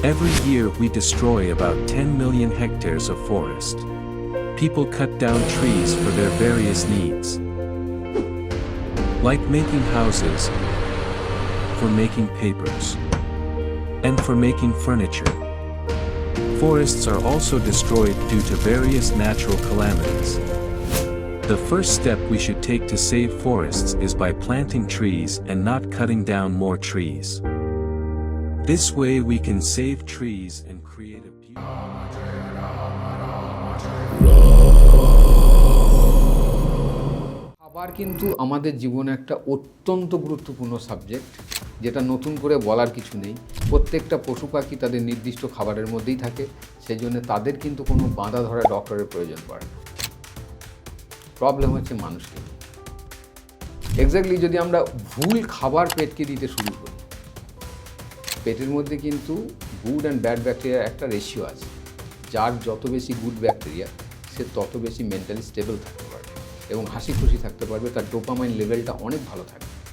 Every year we destroy about 10 million hectares of forest. People cut down trees for their various needs. Like making houses, for making papers, and for making furniture. Forests are also destroyed due to various natural calamities. The first step we should take to save forests is by planting trees and not cutting down more trees. This way we can save trees and create a beautiful... খাবার কিন্তু আমাদের জীবনে একটা অত্যন্ত গুরুত্বপূর্ণ subject, যেটা নতুন করে বলার কিছু নেই। প্রত্যেকটা পশু পাখি তাদের নির্দিষ্ট খাবারের মধ্যেই থাকে, সেই জন্য তাদের কিন্তু কোনো বাঁধা ধরা ডক্টরের প্রয়োজন পড়ে না। প্রবলেম হচ্ছে মানুষকে। এক্স্যাক্টলি যদি আমরা ভুল খাবার পেটকে দিতে শুরু করি, পেটের মধ্যে কিন্তু গুড অ্যান্ড ব্যাড ব্যাকটেরিয়ার একটা রেশিও আছে। যার যত বেশি গুড ব্যাকটেরিয়া, সে তত বেশি মেন্টালি স্টেবল থাকতে পারবে এবং হাসি খুশি থাকতে পারবে, তার ডোপামাইন লেভেলটা অনেক ভালো থাকবে।